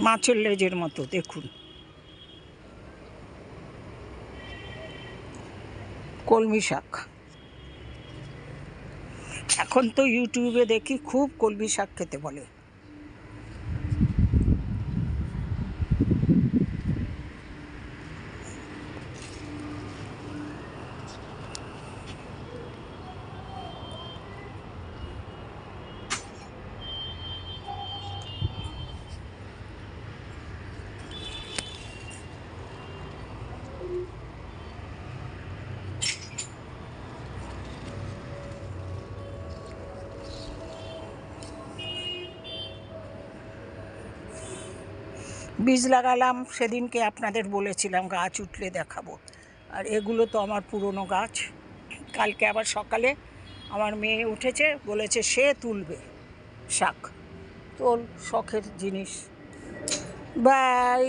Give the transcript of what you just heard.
মাছের লেজের মতো। দেখুন কলমি শাক। এখন তো ইউটিউবে দেখি খুব কলমি শাক খেতে বলে। বীজ লাগালাম সেদিনকে, আপনাদের বলেছিলাম গাছ উঠলে দেখাবো। আর এগুলো তো আমার পুরনো গাছ। কালকে আবার সকালে আমার মেয়ে উঠেছে, বলেছে সে তুলবে শাক। তোল, শখের জিনিস। বাই।